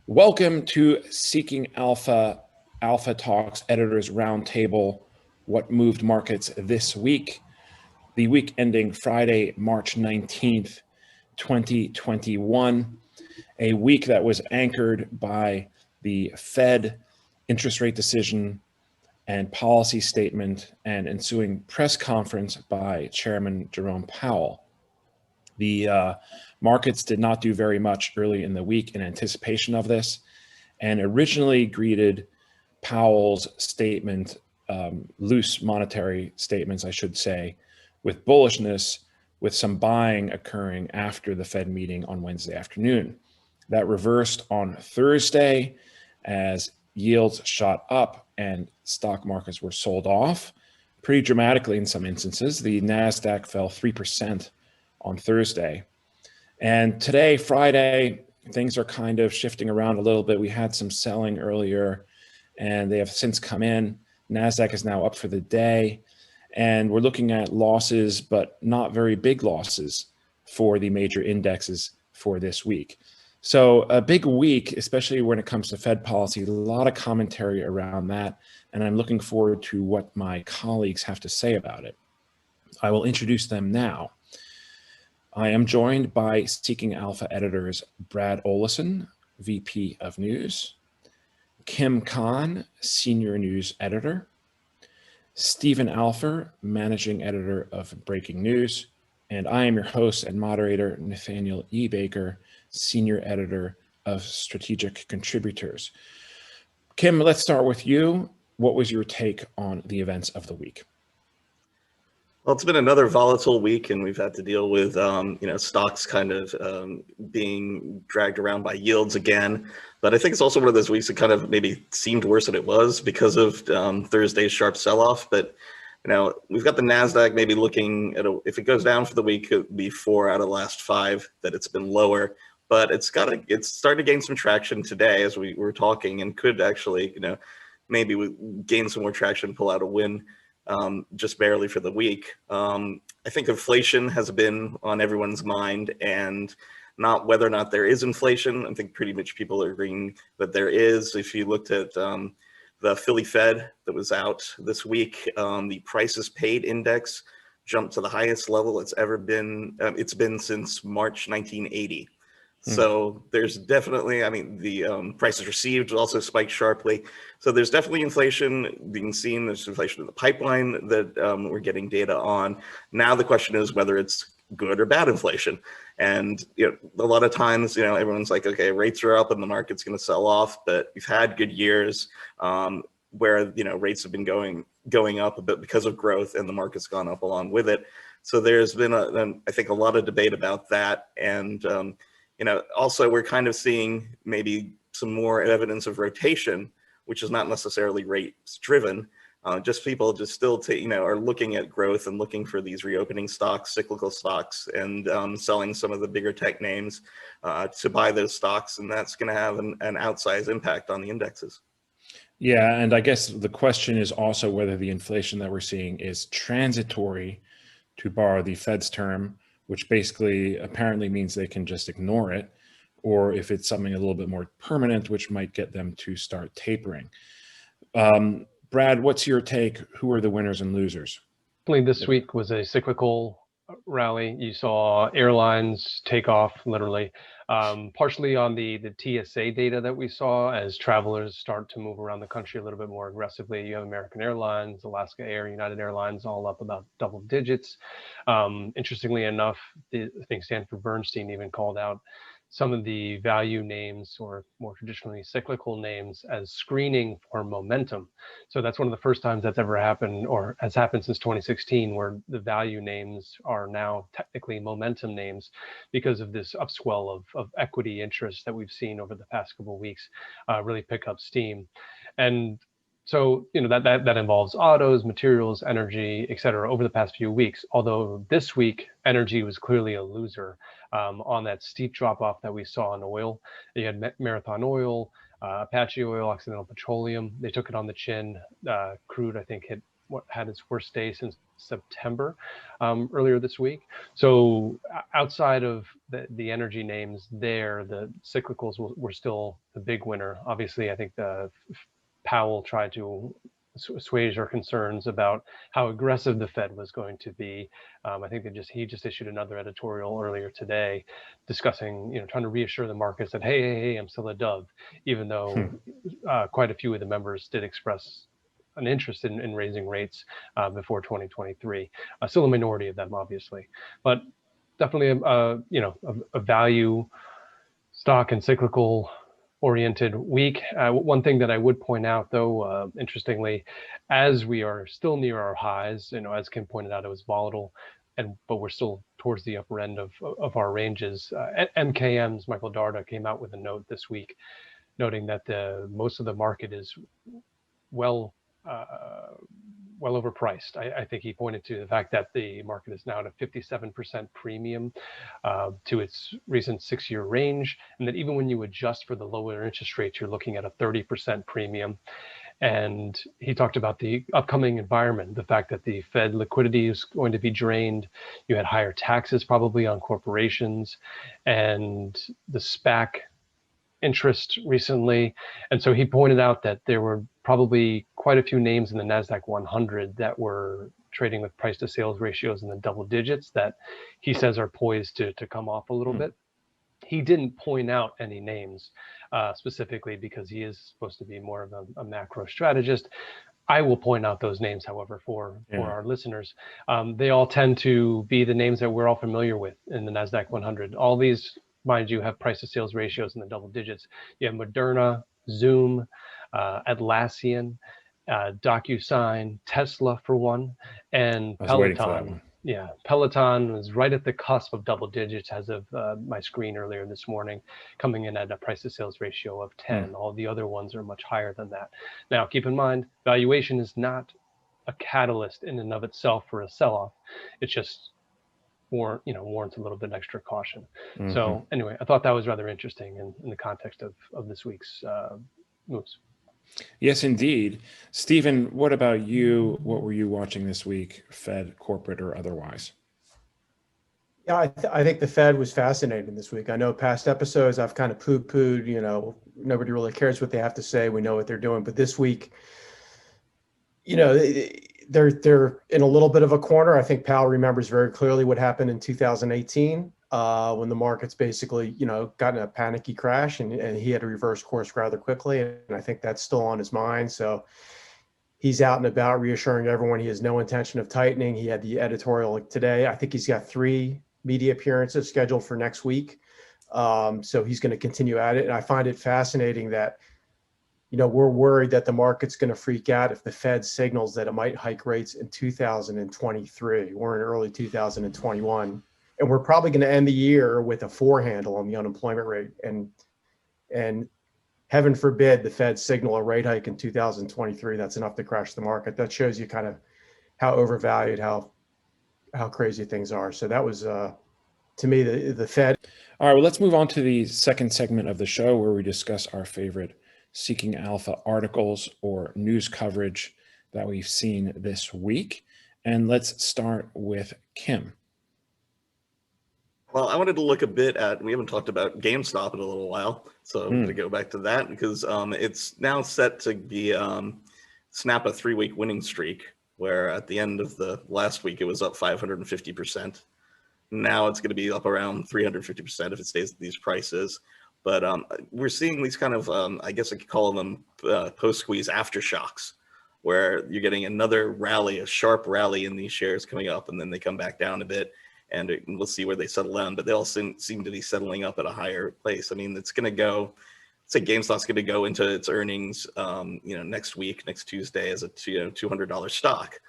Welcome to Seeking Alpha, Alpha Talks Editors Roundtable. What moved markets this week? The week ending Friday, March 19th, 2021. A week that was anchored by the Fed interest rate decision and policy statement and ensuing press conference by Chairman Jerome Powell. The markets did not do very much early in the week in anticipation of this, and originally greeted Powell's statement, loose monetary statements, I should say, with bullishness, with some buying occurring after the Fed meeting on Wednesday afternoon. That reversed on Thursday as yields shot up and stock markets were sold off pretty dramatically in some instances. The Nasdaq fell 3% on Thursday. And today, Friday, things are kind of shifting around a little bit. We had some selling earlier and they have since come in. Nasdaq is now up for the day. And we're looking at losses, but not very big losses for the major indexes for this week. So a big week, especially when it comes to Fed policy, a lot of commentary around that. And I'm looking forward to what my colleagues have to say about it. I will introduce them now. I am joined by Seeking Alpha editors Brad Olison, VP of News, Kim Kahn, Senior News Editor, Stephen Alfer, Managing Editor of Breaking News, and I am your host and moderator, Nathaniel E. Baker, Senior Editor of Strategic Contributors. Kim, let's start with you. What was your take on the events of the week? Well, it's been another volatile week, and we've had to deal with stocks kind of being dragged around by yields again. But I think it's also one of those weeks that kind of maybe seemed worse than it was because of Thursday's sharp sell-off. But we've got the Nasdaq maybe looking at if it goes down for the week, it would be 4 out of the last 5 that it's been lower. But it's starting to gain some traction today as we were talking, and could actually maybe gain some more traction, pull out a win. Just barely for the week. I think inflation has been on everyone's mind, and not whether or not there is inflation. I think pretty much people are agreeing that there is. If you looked at the Philly Fed that was out this week, the prices paid index jumped to the highest level it's ever been. It's been since March 1980. So there's definitely, the prices received also spiked sharply. So there's definitely inflation being seen. There's inflation in the pipeline that we're getting data on. Now the question is whether it's good or bad inflation. And a lot of times, everyone's like, okay, rates are up and the market's going to sell off. But we've had good years where rates have been going up a bit because of growth, and the market's gone up along with it. So there's been I think a lot of debate about that. And also we're kind of seeing maybe some more evidence of rotation, which is not necessarily rates driven. Just people just still are looking at growth and looking for these reopening stocks, cyclical stocks, and selling some of the bigger tech names to buy those stocks. And that's going to have an outsized impact on the indexes. Yeah, and I guess the question is also whether the inflation that we're seeing is transitory, to borrow the Fed's term, which basically apparently means they can just ignore it, or if it's something a little bit more permanent, which might get them to start tapering. Brad, what's your take? Who are the winners and losers? This week was a cyclical rally. You saw airlines take off, literally, partially on the TSA data that we saw as travelers start to move around the country a little bit more aggressively. You have American Airlines, Alaska Air, United Airlines, all up about double digits. Interestingly enough, I think Stanford Bernstein even called out some of the value names, or more traditionally cyclical names, as screening for momentum. So that's one of the first times that's ever happened, or has happened since 2016, where the value names are now technically momentum names because of this upswell of equity interest that we've seen over the past couple of weeks really pick up steam. And so, that involves autos, materials, energy, et cetera, over the past few weeks. Although this week, energy was clearly a loser on that steep drop off that we saw in oil. You had Marathon Oil, Apache Oil, Occidental Petroleum. They took it on the chin. Crude, I think, had its worst day since September earlier this week. So outside of the energy names there, the cyclicals were still the big winner. Obviously, I think Powell tried to assuage our concerns about how aggressive the Fed was going to be. I think he just issued another editorial earlier today discussing, trying to reassure the markets that, hey, I'm still a dove, even though quite a few of the members did express an interest in raising rates before 2023. Still a minority of them, obviously, but definitely a value stock and cyclical oriented week. One thing that I would point out, though, interestingly, as we are still near our highs, as Kim pointed out, it was volatile, but we're still towards the upper end of our ranges. MKM's Michael Darda came out with a note this week, noting that most of the market is well overpriced. I think he pointed to the fact that the market is now at a 57% premium to its recent 6-year range, and that even when you adjust for the lower interest rates, you're looking at a 30% premium. And he talked about the upcoming environment, the fact that the Fed liquidity is going to be drained. You had higher taxes probably on corporations, and the SPAC interest recently. And so he pointed out that there were probably quite a few names in the Nasdaq 100 that were trading with price to sales ratios in the double digits that he says are poised to come off a little bit. He didn't point out any names specifically because he is supposed to be more of a macro strategist. I will point out those names, however, for our listeners. They all tend to be the names that we're all familiar with in the Nasdaq 100. All these, mind you, have price to sales ratios in the double digits. You have Moderna, Zoom, Atlassian, DocuSign, Tesla for one, and Peloton. Yeah, Peloton was right at the cusp of double digits as of my screen earlier this morning, coming in at a price to sales ratio of 10. All the other ones are much higher than that. Now, keep in mind, valuation is not a catalyst in and of itself for a sell-off. It's just warrants a little bit extra caution. So anyway, I thought that was rather interesting in the context of this week's moves. Yes, indeed. Stephen, what about you? What were you watching this week, Fed, corporate, or otherwise? Yeah, I think the Fed was fascinating this week. I know past episodes I've kind of poo-pooed, nobody really cares what they have to say. We know what they're doing. But this week, they're in a little bit of a corner. I think Powell remembers very clearly what happened in 2018 when the markets basically, got in a panicky crash and he had to reverse course rather quickly. And I think that's still on his mind. So he's out and about reassuring everyone he has no intention of tightening. He had the editorial today. I think he's got 3 media appearances scheduled for next week. So he's going to continue at it. And I find it fascinating that, we're worried that the market's going to freak out if the Fed signals that it might hike rates in 2023. We're in early 2021. And we're probably going to end the year with a 4 handle on the unemployment rate. And heaven forbid the Fed signal a rate hike in 2023. That's enough to crash the market. That shows you kind of how overvalued, how crazy things are. So that was, to me, the Fed. All right, well, let's move on to the second segment of the show where we discuss our favorite Seeking Alpha articles or news coverage that we've seen this week. And let's start with Kim. Well, I wanted to look a bit at, we haven't talked about GameStop in a little while, so I'm going to go back to that because it's now set to be snap a 3-week winning streak, where at the end of the last week, it was up 550%. Now it's going to be up around 350% if it stays at these prices. But we're seeing these kind of, I guess I could call them post-squeeze aftershocks, where you're getting another rally, a sharp rally in these shares coming up, and then they come back down a bit. And we'll see where they settle down, but they all seem to be settling up at a higher place. I mean, it's going to go, say GameStop's going to go into its earnings, next week, next Tuesday as a $200 stock.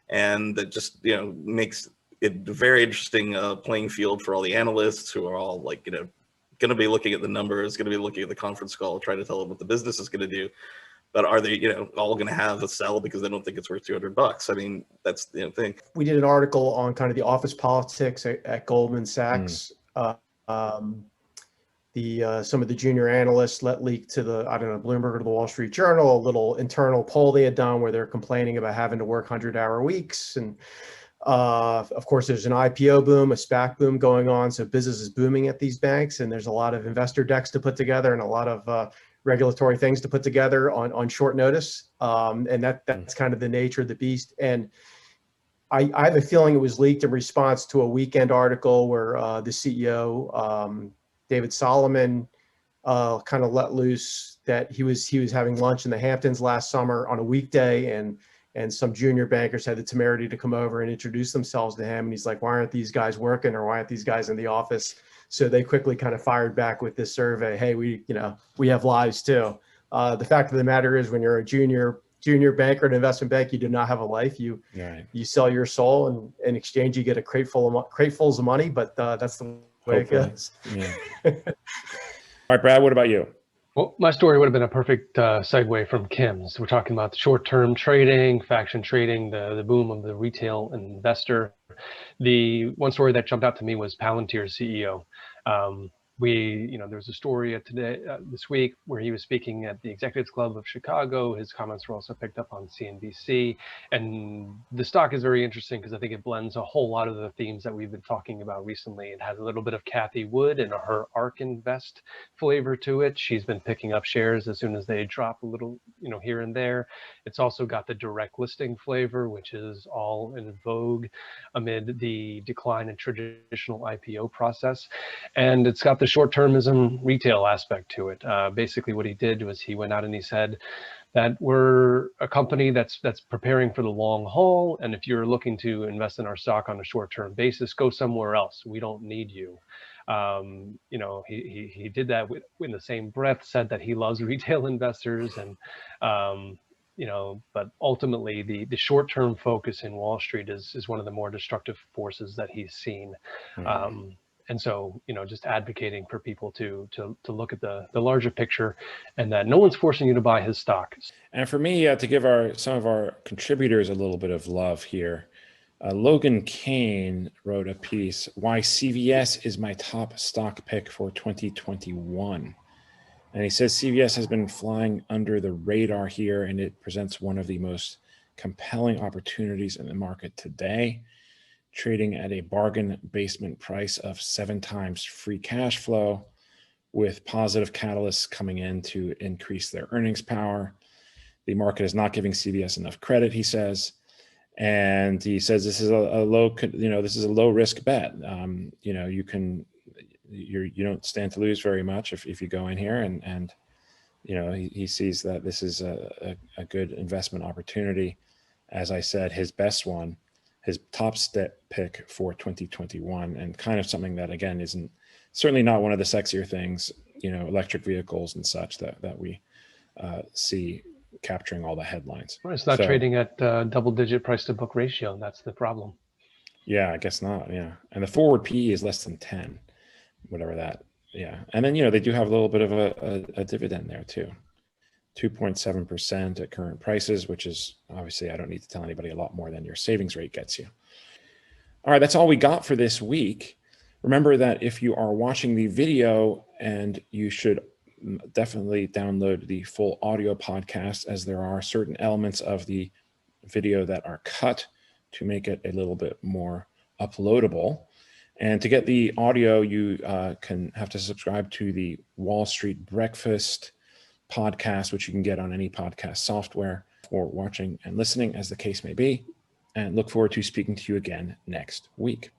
And that just, makes it a very interesting playing field for all the analysts who are all like, going to be looking at the numbers, going to be looking at the conference call, trying to tell them what the business is going to do. But are they, all going to have a sell because they don't think it's worth $200? I mean, that's the thing. We did an article on kind of the office politics at Goldman Sachs. Some of the junior analysts let leak to Bloomberg or the Wall Street Journal, a little internal poll they had done where they're complaining about having to work 100-hour weeks and Of course, there's an IPO boom, a SPAC boom going on. So business is booming at these banks, and there's a lot of investor decks to put together and a lot of regulatory things to put together on short notice. And that's kind of the nature of the beast. And I have a feeling it was leaked in response to a weekend article where the CEO, David Solomon, kind of let loose that he was having lunch in the Hamptons last summer on a weekday, and some junior bankers had the temerity to come over and introduce themselves to him. And he's like, why aren't these guys working, or why aren't these guys in the office? So they quickly kind of fired back with this survey. Hey, we have lives too. The fact of the matter is, when you're a junior banker at an investment bank, you do not have a life. You sell your soul, and in exchange you get a cratefuls of money, but that's the way it goes. Yeah. All right, Brad, what about you? Well, my story would have been a perfect segue from Kim's. We're talking about the short-term trading, faction trading, the boom of the retail investor. The one story that jumped out to me was Palantir's CEO. There was a story this week where he was speaking at the Executives Club of Chicago. His comments were also picked up on CNBC. And the stock is very interesting because I think it blends a whole lot of the themes that we've been talking about recently. It has a little bit of Cathie Wood and her ARK Invest flavor to it. She's been picking up shares as soon as they drop a little, here and there. It's also got the direct listing flavor, which is all in vogue amid the decline in traditional IPO process. And it's got the short-termism retail aspect to it. Basically what he did was he went out and he said that we're a company that's preparing for the long haul, and if you're looking to invest in our stock on a short-term basis, go somewhere else. We don't need you. He did that in the same breath, said that he loves retail investors, and but ultimately the short-term focus in Wall Street is one of the more destructive forces that he's seen. And so, just advocating for people to look at the larger picture, and that no one's forcing you to buy his stock. And for me, to give some of our contributors a little bit of love here, Logan Kane wrote a piece, Why CVS is My Top Stock Pick for 2021. And he says CVS has been flying under the radar here, and it presents one of the most compelling opportunities in the market today, trading at a bargain basement price of 7 times free cash flow, with positive catalysts coming in to increase their earnings power. The market is not giving CVS enough credit, he says. And he says this is a low risk bet. You don't stand to lose very much if you go in here, and he sees that this is a good investment opportunity. As I said, his best one, his top step pick for 2021, and kind of something that, again, isn't certainly not one of the sexier things, electric vehicles and such that we see capturing all the headlines. Well, it's not trading at double-digit price-to-book ratio. That's the problem. Yeah, I guess not. Yeah, and the forward PE is less than 10, whatever that. Yeah, and then they do have a little bit of a dividend there too. 2.7% at current prices, which is obviously, I don't need to tell anybody, a lot more than your savings rate gets you. All right, that's all we got for this week. Remember that if you are watching the video, and you should definitely download the full audio podcast, as there are certain elements of the video that are cut to make it a little bit more uploadable. And to get the audio, you have to subscribe to the Wall Street Breakfast podcast, which you can get on any podcast software for watching and listening, as the case may be. And look forward to speaking to you again next week.